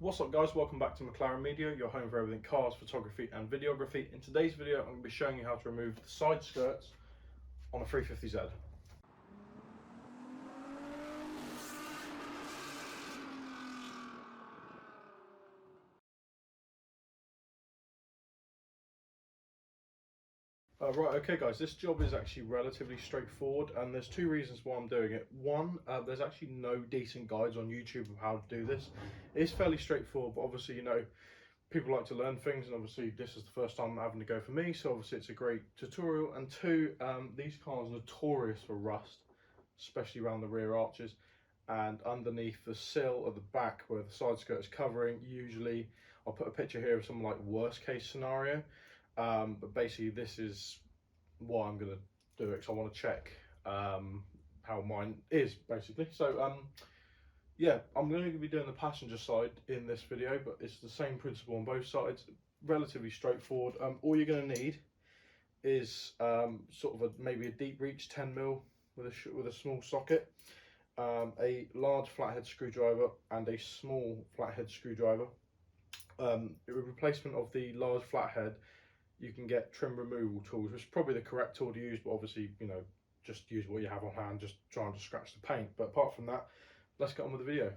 What's up guys, welcome back to McLaren Media, your home for everything cars, photography and videography. In today's video I'm going to be showing you how to remove the side skirts on a 350Z. Right, okay guys, this job is actually relatively straightforward and there's two reasons why I'm doing it. One, there's actually no decent guides on YouTube of how to do this. It is fairly straightforward, but obviously, you know, people like to learn things, and obviously this is the first time having to go for me, so obviously it's a great tutorial. And two, these cars are notorious for rust, especially around the rear arches and underneath the sill at the back where the side skirt is covering. Usually I'll put a picture here of some like worst case scenario, but basically this is why I'm going to do it, because I want to check how mine is basically. So yeah, I'm going to be doing the passenger side in this video, but it's the same principle on both sides. Relatively straightforward. All you're going to need is sort of maybe a deep reach 10mm with a small socket, a large flathead screwdriver and a small flathead screwdriver. In replacement of the large flathead, you can get trim removal tools, which is probably the correct tool to use, but obviously, you know, just use what you have on hand, just trying to scratch the paint. But apart from that, let's get on with the video.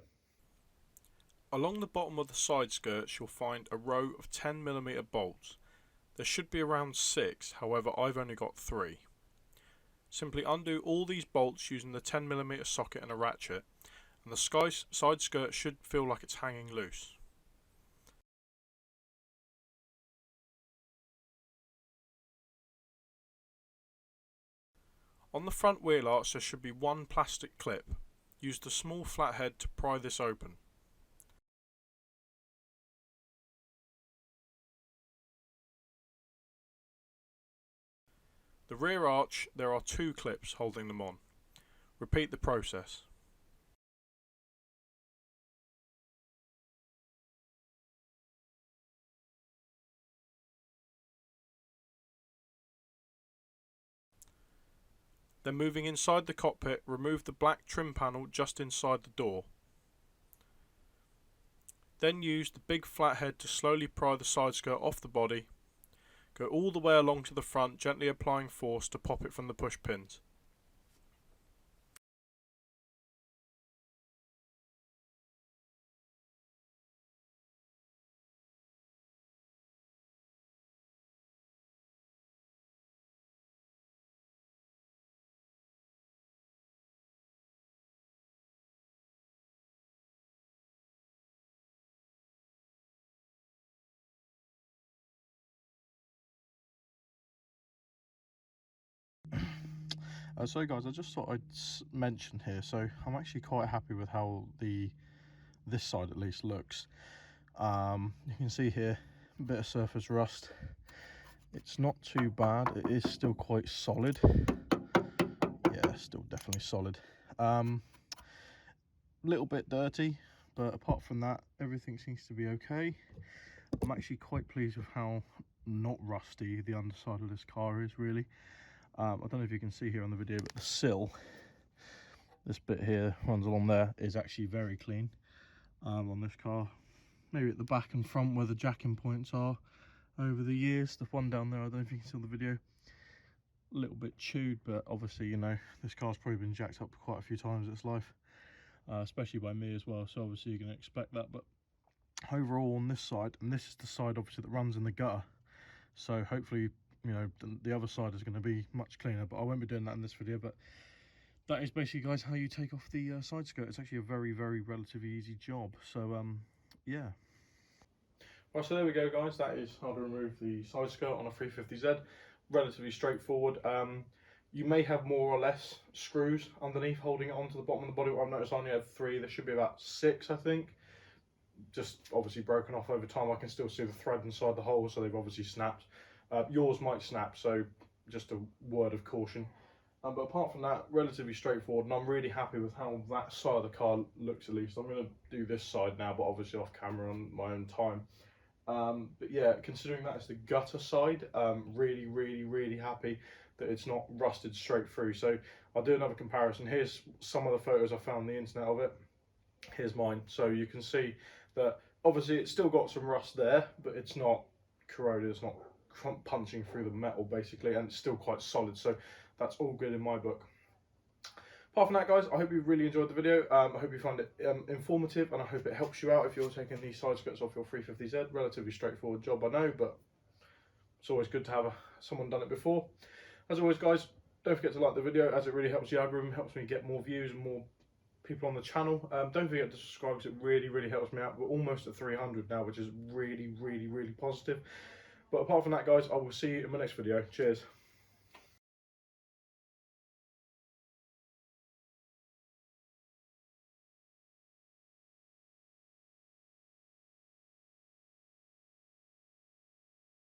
Along the bottom of the side skirts you'll find a row of 10mm bolts. There should be around 6, however I've only got 3. Simply undo all these bolts using the 10mm socket and a ratchet, and the side skirt should feel like it's hanging loose. On the front wheel arch there should be one plastic clip. Use the small flathead to pry this open. The rear arch, there are 2 clips holding them on. Repeat the process. Then moving inside the cockpit, remove the black trim panel just inside the door. Then use the big flathead to slowly pry the side skirt off the body. Go all the way along to the front, gently applying force to pop it from the push pins. So guys, I just thought I'd mention here, so I'm actually quite happy with how this side at least looks. You can see here a bit of surface rust. It's not too bad, it is still quite solid. Yeah, still definitely solid. Little bit dirty, but apart from that everything seems to be okay. I'm actually quite pleased with how not rusty the underside of this car is, really. I don't know if you can see here on the video, but the sill, this bit here runs along there, is actually very clean on this car. Maybe at the back and front where the jacking points are over the years. The one down there, I don't know if you can see on the video, a little bit chewed, but obviously, you know, this car's probably been jacked up quite a few times in its life, especially by me as well, so obviously you're going to expect that. But overall on this side, and this is the side obviously that runs in the gutter, so hopefully, you know, the other side is going to be much cleaner, but I won't be doing that in this video. But that is basically, guys, how you take off the side skirt. It's actually a very relatively easy job. So yeah. Right, so there we go, guys. That is how to remove the side skirt on a 350Z. Relatively straightforward. You may have more or less screws underneath holding it onto the bottom of the body. I've noticed I only had 3. There should be about 6, I think. Just obviously broken off over time. I can still see the thread inside the hole, so they've obviously snapped. Yours might snap, so just a word of caution. But apart from that, relatively straightforward, and I'm really happy with how that side of the car looks, at least. I'm going to do this side now, but obviously off camera on my own time. But yeah, considering that is the gutter side, really happy that it's not rusted straight through. So I'll do another comparison. Here's some of the photos I found on the internet of it. Here's mine. So you can see that Obviously it's still got some rust there, but it's not corroded, it's not punching through the metal basically, and it's still quite solid, so that's all good in my book. Apart from that, guys, I hope you really enjoyed the video. I hope you found it informative, and I hope it helps you out if you're taking these side skirts off your 350Z. Relatively straightforward job, I know, but it's always good to have someone done it before. As always, guys, don't forget to like the video, as it really helps the algorithm, helps me get more views and more people on the channel. Don't forget to subscribe, because it really helps me out. We're almost at 300 now, which is really positive. But apart from that, guys, I will see you in my next video. Cheers.